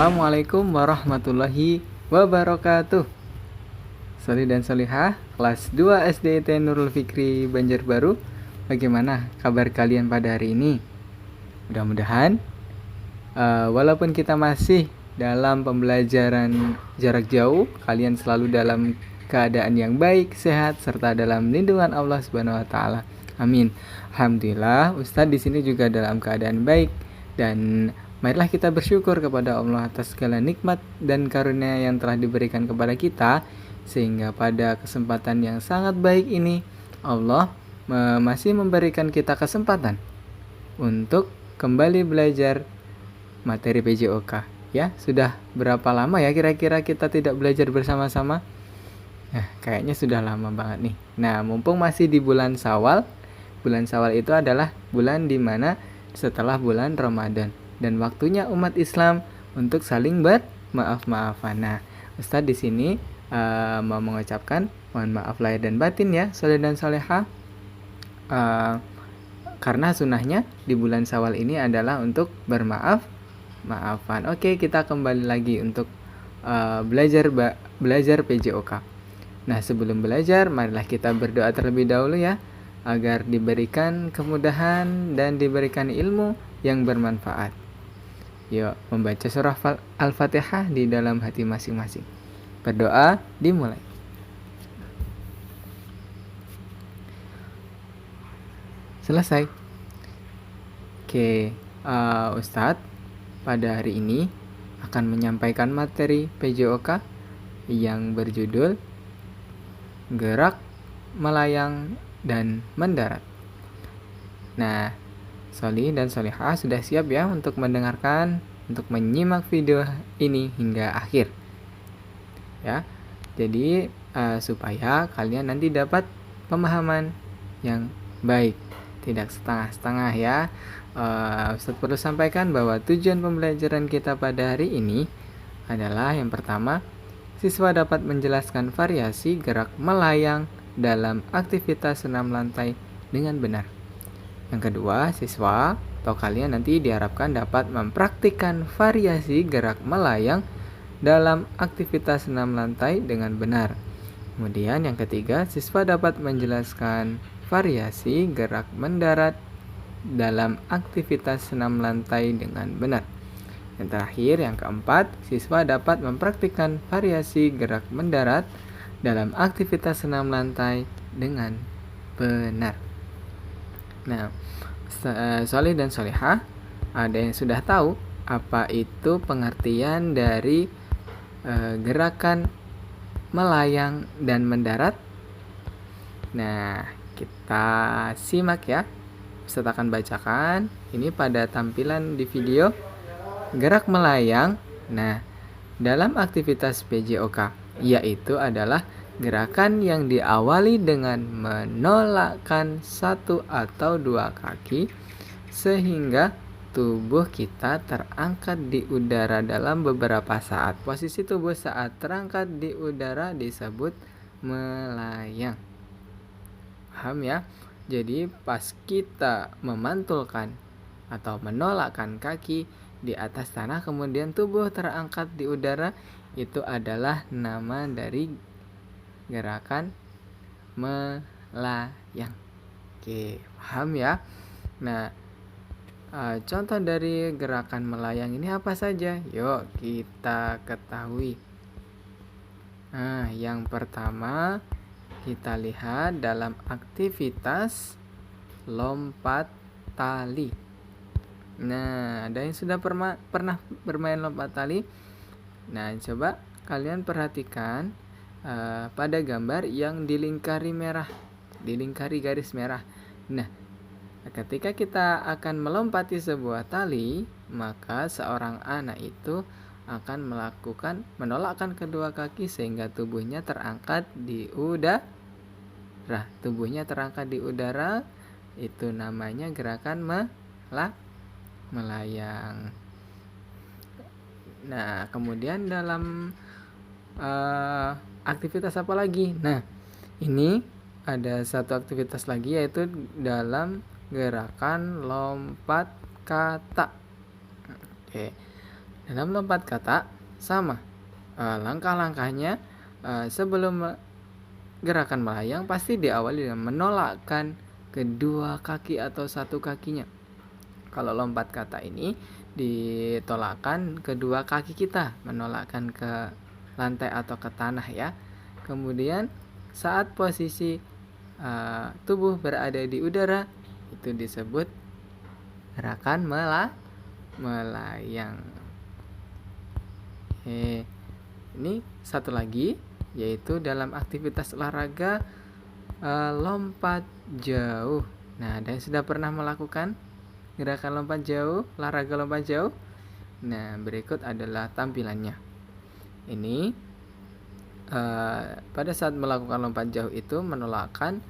Assalamualaikum warahmatullahi wabarakatuh. Soli dan Solihah, kelas 2 SDIT Nurul Fikri Banjarbaru. Bagaimana kabar kalian pada hari ini? Mudah-mudahan walaupun kita masih dalam pembelajaran jarak jauh, kalian selalu dalam keadaan yang baik, sehat, serta dalam lindungan Allah Subhanahu wa taala. Amin. Alhamdulillah, Ustadz di sini juga dalam keadaan baik, dan marilah kita bersyukur kepada Allah atas segala nikmat dan karunia yang telah diberikan kepada kita, sehingga pada kesempatan yang sangat baik ini Allah masih memberikan kita kesempatan untuk kembali belajar materi PJOK. Ya, sudah berapa lama ya kira-kira kita tidak belajar bersama-sama? Kayaknya sudah lama banget nih. Nah, mumpung masih di bulan Syawal. Bulan Syawal itu adalah bulan dimana setelah bulan Ramadan, dan waktunya umat Islam untuk saling bermaaf-maafan. Nah, Ustadz di sini mau mengucapkan mohon maaf lahir dan batin ya, soleh dan soleha. Karena sunnahnya di bulan Syawal ini adalah untuk bermaaf-maafan. Oke, kita kembali lagi untuk belajar PJOK. Nah, sebelum belajar, marilah kita berdoa terlebih dahulu ya, agar diberikan kemudahan dan diberikan ilmu yang bermanfaat. Yuk, membaca surah Al-Fatihah di dalam hati masing-masing. Berdoa dimulai. Selesai. Oke, Ustadz pada hari ini akan menyampaikan materi PJOK yang berjudul Gerak, Melayang, dan Mendarat. Nah, Soli dan Solihah sudah siap ya untuk mendengarkan, untuk menyimak video ini hingga akhir. Ya, jadi supaya kalian nanti dapat pemahaman yang baik, tidak setengah-setengah ya. Ustadz perlu sampaikan bahwa tujuan pembelajaran kita pada hari ini adalah yang pertama, siswa dapat menjelaskan variasi gerak melayang dalam aktivitas senam lantai dengan benar. Yang kedua, siswa atau kalian nanti diharapkan dapat mempraktikkan variasi gerak melayang dalam aktivitas senam lantai dengan benar. Kemudian yang ketiga, siswa dapat menjelaskan variasi gerak mendarat dalam aktivitas senam lantai dengan benar. Yang terakhir, yang keempat, siswa dapat mempraktikkan variasi gerak mendarat dalam aktivitas senam lantai dengan benar. Nah, Solih dan Solihah, ada yang sudah tahu apa itu pengertian dari gerakan melayang dan mendarat? Nah, kita simak ya. Ustadz akan bacakan ini pada tampilan di video. Gerak melayang, nah, dalam aktivitas PJOK, yaitu adalah gerakan yang diawali dengan menolakkan satu atau dua kaki sehingga tubuh kita terangkat di udara dalam beberapa saat. Posisi tubuh saat terangkat di udara disebut melayang. Paham ya? Jadi pas kita memantulkan atau menolakkan kaki di atas tanah, kemudian tubuh terangkat di udara, itu adalah nama dari gerakan melayang. Oke, paham ya? Nah, contoh dari gerakan melayang ini apa saja? Yuk kita ketahui. Nah, yang pertama kita lihat dalam aktivitas lompat tali. Nah, ada yang sudah pernah bermain lompat tali? Nah, coba kalian perhatikan pada gambar yang dilingkari garis merah. Nah, ketika kita akan melompati sebuah tali, maka seorang anak itu akan menolakkan kedua kaki sehingga tubuhnya terangkat di udara. Itu namanya gerakan melayang. Nah, kemudian dalam aktivitas apa lagi? Nah, ini ada satu aktivitas lagi, yaitu dalam gerakan lompat kata. Oke. Dalam lompat kata sama, langkah-langkahnya sebelum gerakan melayang pasti diawali dengan menolakkan kedua kaki atau satu kakinya. Kalau lompat kata ini ditolakkan kedua kaki kita, menolakkan ke lantai atau ke tanah ya. Kemudian saat posisi tubuh berada di udara, itu disebut gerakan melayang. Ini satu lagi, yaitu dalam aktivitas olahraga lompat jauh. Nah, ada yang sudah pernah melakukan gerakan lompat jauh, olahraga lompat jauh? Nah, berikut adalah tampilannya. Ini pada saat melakukan lompat jauh itu menolakkan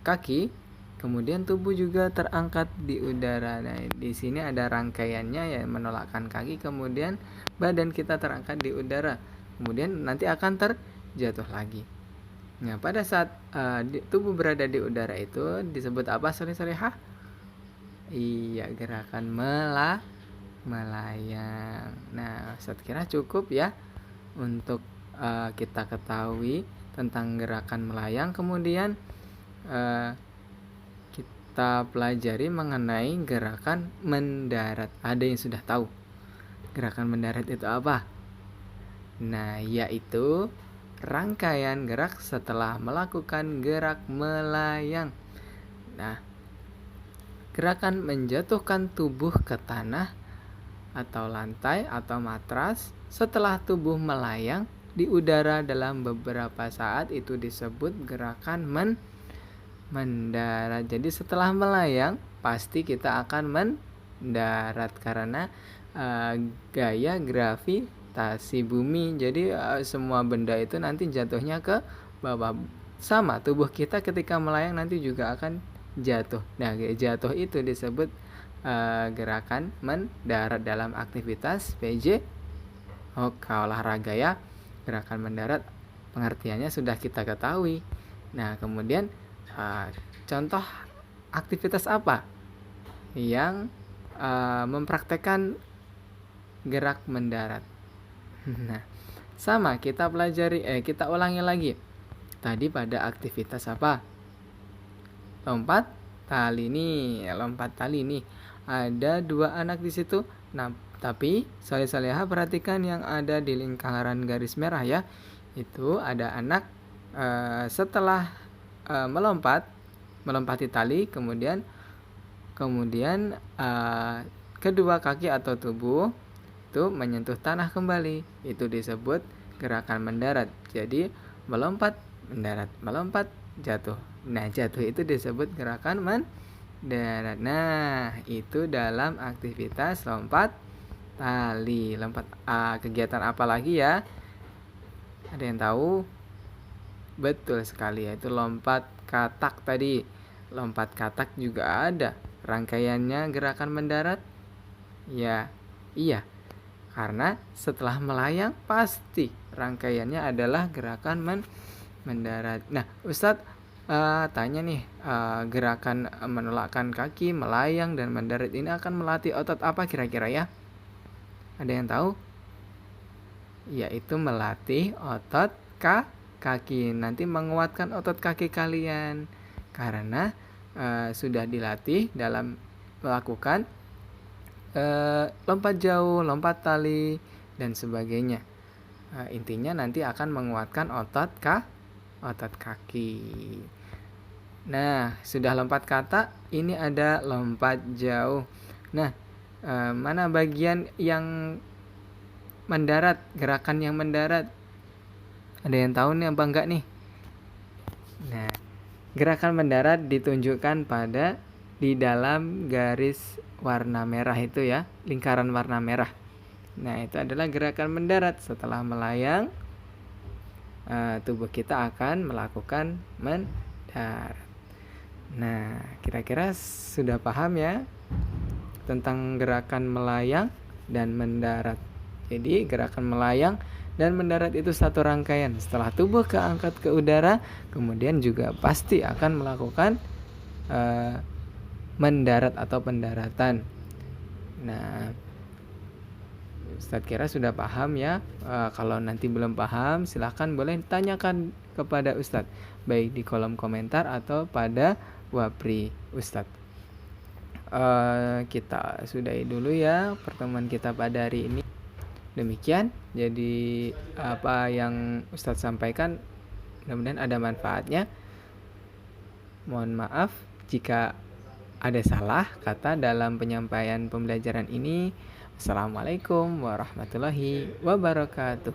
kaki, kemudian tubuh juga terangkat di udara. Nah, di sini ada rangkaiannya ya, menolakkan kaki, kemudian badan kita terangkat di udara, kemudian nanti akan terjatuh lagi. Nah, pada saat tubuh berada di udara itu disebut apa, soleh-solehah? Iya, gerakan melayang. Nah, saya kira cukup ya untuk kita ketahui tentang gerakan melayang. Kemudian kita pelajari mengenai gerakan mendarat. Ada yang sudah tahu gerakan mendarat itu apa? Nah, yaitu rangkaian gerak setelah melakukan gerak melayang. Nah, gerakan menjatuhkan tubuh ke tanah atau lantai atau matras setelah tubuh melayang di udara dalam beberapa saat itu disebut gerakan mendarat. Jadi setelah melayang pasti kita akan mendarat karena gaya gravitasi bumi. Jadi semua benda itu nanti jatuhnya ke bawah. Sama tubuh kita ketika melayang nanti juga akan jatuh. Nah, jatuh itu disebut gerakan mendarat dalam aktivitas PJ olahraga ya. Gerakan mendarat pengertiannya sudah kita ketahui. Nah, kemudian contoh aktivitas apa yang mempraktekkan gerak mendarat? Nah, sama kita pelajari, kita ulangi lagi. Tadi pada aktivitas apa? Lompat tali nih. Ada 2 anak di situ. Nah, tapi soleh-solehah perhatikan yang ada di lingkaran garis merah ya. Itu ada anak setelah melompati tali, kemudian kedua kaki atau tubuh itu menyentuh tanah kembali. Itu disebut gerakan mendarat. Jadi melompat, mendarat, melompat, jatuh. Nah, jatuh itu disebut gerakan mendarat. Nah, itu dalam aktivitas lompat tali. Kegiatan apa lagi ya? Ada yang tahu? Betul sekali, yaitu lompat katak tadi. Lompat katak juga ada rangkaiannya gerakan mendarat. Ya, iya. Karena setelah melayang pasti rangkaiannya adalah gerakan mendarat. Nah, Ustadz tanya nih, gerakan menolakkan kaki, melayang, dan mendarat ini akan melatih otot apa kira-kira ya? Ada yang tahu? Yaitu melatih otot kaki. Nanti menguatkan otot kaki kalian karena sudah dilatih dalam melakukan lompat jauh, lompat tali, dan sebagainya. Intinya nanti akan menguatkan otot kaki. Nah, sudah lompat kata, ini ada lompat jauh. Nah, mana bagian yang mendarat, gerakan yang mendarat? Ada yang tahu nih apa enggak nih? Nah, gerakan mendarat ditunjukkan pada di dalam garis warna merah itu ya, lingkaran warna merah. Nah, itu adalah gerakan mendarat. Setelah melayang, tubuh kita akan melakukan mendarat. Nah, kira-kira sudah paham ya tentang gerakan melayang dan mendarat. Jadi gerakan melayang dan mendarat itu satu rangkaian. Setelah tubuh keangkat ke udara, kemudian juga pasti akan melakukan mendarat atau pendaratan. Nah, Ustadz kira sudah paham ya. Kalau nanti belum paham, silahkan boleh tanyakan kepada Ustadz, baik di kolom komentar atau pada Wapri Ustadz. Kita sudahi dulu ya pertemuan kita pada hari ini. Demikian, jadi apa yang Ustadz sampaikan mudah-mudahan ada manfaatnya. Mohon maaf jika ada salah kata dalam penyampaian pembelajaran ini. Assalamualaikum warahmatullahi wabarakatuh.